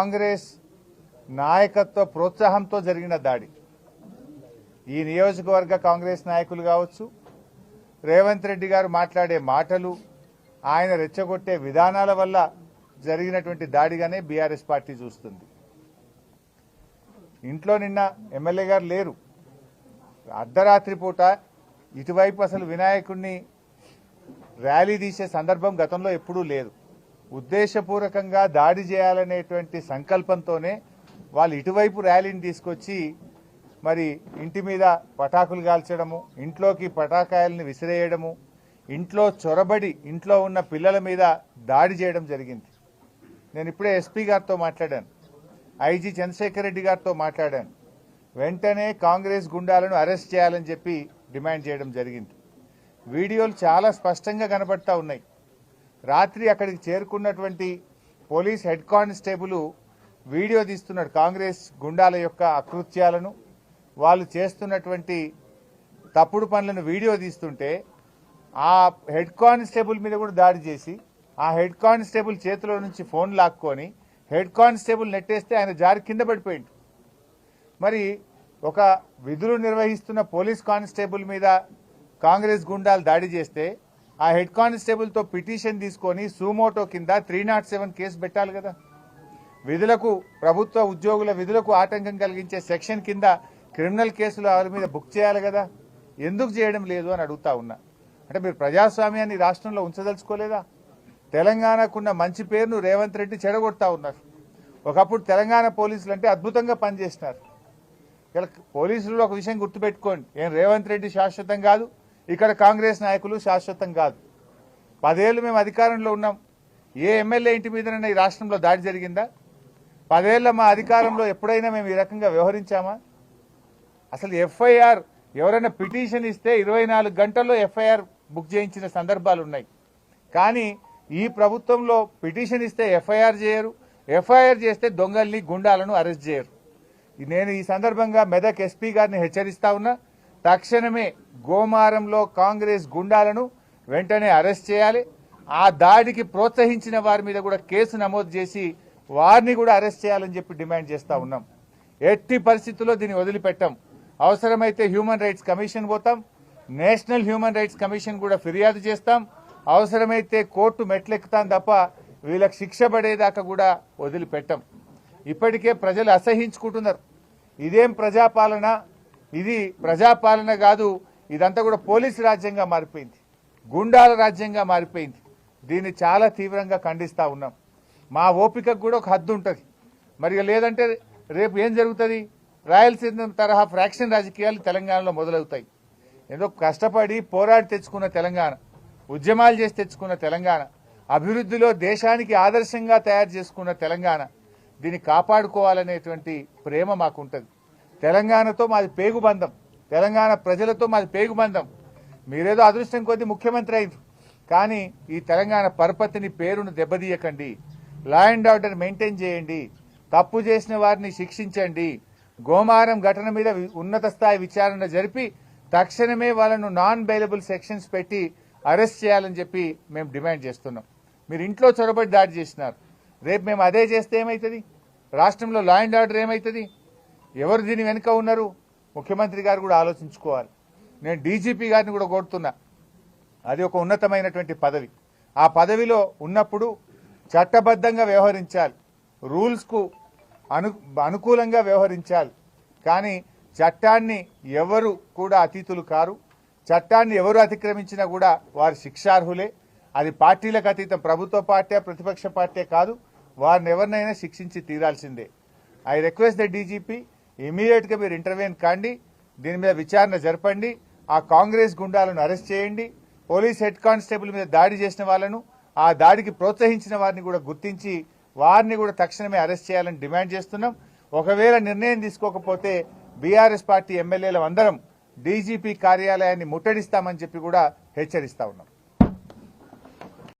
కాంగ్రెస్ నాయకత్వ ప్రోత్సాహంతో జరిగిన దాడి. ఈ నియోజకవర్గ కాంగ్రెస్ నాయకులు కావచ్చు, రేవంత్ రెడ్డి గారు మాట్లాడే మాటలు, ఆయన రెచ్చగొట్టే విధానాల వల్ల జరిగినటువంటి దాడిగానే బీఆర్ఎస్ పార్టీ చూస్తుంది. ఇంట్లో నిన్న ఎమ్మెల్యే గారు లేరు. అర్ధరాత్రి పూట ఇటువైపు అసలు వినాయకుడిని ర్యాలీ తీసే సందర్భం గతంలో ఎప్పుడూ లేదు. ఉద్దేశపూర్వకంగా దాడి చేయాలనేటువంటి సంకల్పంతోనే వాళ్ళు ఇటువైపు ర్యాలీని తీసుకొచ్చి మరి ఇంటి మీద పటాకులు కాల్చడము, ఇంట్లోకి పటాకాయల్ని విసిరేయడము, ఇంట్లో చొరబడి ఇంట్లో ఉన్న పిల్లల మీద దాడి చేయడం జరిగింది. నేను ఇప్పుడే ఎస్పీ గారితో మాట్లాడాను, ఐజీ చంద్రశేఖర్ రెడ్డి గారితో మాట్లాడాను. వెంటనే కాంగ్రెస్ గుండాలను అరెస్ట్ చేయాలని చెప్పి డిమాండ్ చేయడం జరిగింది. వీడియోలు చాలా స్పష్టంగా కనబడతా ఉన్నాయి. రాత్రి అక్కడికి చేరుకున్నటువంటి పోలీస్ హెడ్ కానిస్టేబుల్ వీడియో తీస్తున్నాడు కాంగ్రెస్ గుండాల యొక్క అకృత్యాలను, వాళ్ళు చేస్తున్నటువంటి తప్పుడు పనులను వీడియో తీస్తుంటే ఆ హెడ్ కానిస్టేబుల్ మీద కూడా దాడి చేసి ఆ హెడ్ కానిస్టేబుల్ చేతిలో నుంచి ఫోన్ లాక్కొని హెడ్ కానిస్టేబుల్ నెట్టేస్తే ఆయన జారి కింద పడిపోయింది. మరి ఒక విధులు నిర్వహిస్తున్న పోలీస్ కానిస్టేబుల్ మీద కాంగ్రెస్ గుండాలు దాడి చేస్తే ఆ హెడ్ కానిస్టేబుల్తో పిటిషన్ తీసుకొని సూమోటో కింద 307 కేసు పెట్టాలి కదా. విధులకు, ప్రభుత్వ ఉద్యోగుల విధులకు ఆటంకం కలిగించే సెక్షన్ కింద క్రిమినల్ కేసులు వాళ్ళ మీద బుక్ చేయాలి కదా. ఎందుకు చేయడం లేదు అని అడుగుతా ఉన్నా. అంటే మీరు ప్రజాస్వామ్యాన్ని రాష్ట్రంలో ఉంచదలుచుకోలేదా? తెలంగాణకున్న మంచి పేరును రేవంత్ రెడ్డి చెడగొడతా ఉన్నారు. ఒకప్పుడు తెలంగాణ పోలీసులు అంటే అద్భుతంగా పనిచేసినారు. ఇలా పోలీసులు ఒక విషయం గుర్తుపెట్టుకోండి, ఏం రేవంత్ రెడ్డి శాశ్వతం కాదు, ఇక్కడ కాంగ్రెస్ నాయకులు శాశ్వతం కాదు. 10 ఏళ్ళు మేము అధికారంలో ఉన్నాం. ఏ ఎమ్మెల్యే ఇంటి మీదనైనా ఈ రాష్ట్రంలో దాడి జరిగిందా? 10 ఏళ్ల మా అధికారంలో ఎప్పుడైనా మేము ఈ రకంగా వ్యవహరించామా? అసలు ఎఫ్ఐఆర్ ఎవరైనా పిటిషన్ ఇస్తే 24 గంటల్లో ఎఫ్ఐఆర్ బుక్ చేయించిన సందర్భాలు ఉన్నాయి. కానీ ఈ ప్రభుత్వంలో పిటిషన్ ఇస్తే ఎఫ్ఐఆర్ చేయరు, ఎఫ్ఐఆర్ చేస్తే దొంగల్ని, గుండాలను అరెస్ట్ చేయరు. నేను ఈ సందర్భంగా మెదక్ ఎస్పీ గారిని హెచ్చరిస్తా ఉన్నా, తక్షణమే గోమారంలో కాంగ్రెస్ గుండాలను వెంటనే అరెస్ట్ చేయాలి. ఆ దాడికి ప్రోత్సహించిన వారి మీద కూడా కేసు నమోదు చేసి వారిని కూడా అరెస్ట్ చేయాలని చెప్పి డిమాండ్ చేస్తా ఉన్నాం. ఎట్టి పరిస్థితుల్లో దీన్ని వదిలిపెట్టాం. అవసరమైతే హ్యూమన్ రైట్స్ కమిషన్ పోతాం, నేషనల్ హ్యూమన్ రైట్స్ కమిషన్ కూడా ఫిర్యాదు చేస్తాం, అవసరమైతే కోర్టు మెట్లెక్కుతాం తప్ప వీళ్ళకి శిక్ష పడేదాకా కూడా వదిలిపెట్టాం. ఇప్పటికే ప్రజలు అసహించుకుంటున్నారు. ఇదేం ప్రజాపాలన? ఇది ప్రజాపాలన కాదు, ఇదంతా కూడా పోలీసు రాజ్యంగా మారిపోయింది, గుండాల రాజ్యంగా మారిపోయింది. దీన్ని చాలా తీవ్రంగా ఖండిస్తా ఉన్నాం. మా ఓపికకు కూడా ఒక హద్దు ఉంటుంది. మరి లేదంటే రేపు ఏం జరుగుతుంది? రాయలసీమ తరహా ఫ్రాక్షన్ రాజకీయాలు తెలంగాణలో మొదలవుతాయి. ఏదో కష్టపడి పోరాడి తెచ్చుకున్న తెలంగాణ, ఉద్యమాలు చేసి తెచ్చుకున్న తెలంగాణ, అభివృద్ధిలో దేశానికి ఆదర్శంగా తయారు చేసుకున్న తెలంగాణ, దీన్ని కాపాడుకోవాలనేటువంటి ప్రేమ మాకుంటుంది. తెలంగాణతో మాది పేగుబంధం, తెలంగాణ ప్రజలతో మాది పేగుబంధం. మీరేదో అదృష్టం కొద్దీ ముఖ్యమంత్రి అయింది, కానీ ఈ తెలంగాణ పరపతిని, పేరును దెబ్బతీయకండి. లా అండ్ ఆర్డర్ మెయింటైన్ చేయండి, తప్పు చేసిన వారిని శిక్షించండి. గోమారం ఘటన మీద ఉన్నత స్థాయి విచారణ జరిపి తక్షణమే వాళ్ళను నాన్ బెయిలబుల్ సెక్షన్స్ పెట్టి అరెస్ట్ చేయాలని చెప్పి మేము డిమాండ్ చేస్తున్నాం. మీరు ఇంట్లో చొరబడి దాడి చేసినారు, రేపు మేము అదే చేస్తే ఏమవుతుంది? రాష్ట్రంలో లా అండ్ ఆర్డర్ ఏమవుతుంది? ఎవరు దీని వెనుక ఉన్నారు? ముఖ్యమంత్రి గారు కూడా ఆలోచించుకోవాలి. నేను డీజీపీ గారిని కూడా కోరుతున్నా, అది ఒక ఉన్నతమైనటువంటి పదవి. ఆ పదవిలో ఉన్నప్పుడు చట్టబద్ధంగా వ్యవహరించాలి, రూల్స్కు అనుకూలంగా వ్యవహరించాలి. కానీ చట్టాన్ని ఎవరు కూడా అతీతులు కారు. చట్టాన్ని ఎవరు అతిక్రమించినా కూడా వారు శిక్షార్హులే. అది పార్టీలకు అతీతం, ప్రభుత్వ పార్టీ ప్రతిపక్ష పార్టీ కాదు, వారిని ఎవరినైనా శిక్షించి తీరాల్సిందే. ఐ రిక్వెస్ట్ ద డీజీపీ, ఇమీడియట్గా మీరు ఇంటర్వ్యూన్ కాండి, దీని మీద విచారణ జరపండి, ఆ కాంగ్రెస్ గుండాలను అరెస్ట్ చేయండి. పోలీస్ హెడ్ కానిస్టేబుల్ మీద దాడి చేసిన వాళ్ళను, ఆ దాడికి ప్రోత్సహించిన వారిని కూడా గుర్తించి వారిని కూడా తక్షణమే అరెస్ట్ చేయాలని డిమాండ్ చేస్తున్నాం. ఒకవేళ నిర్ణయం తీసుకోకపోతే బీఆర్ఎస్ పార్టీ ఎమ్మెల్యేలు అందరం డీజీపీ కార్యాలయాన్ని ముట్టడిస్తామని చెప్పి కూడా హెచ్చరిస్తా ఉన్నాం.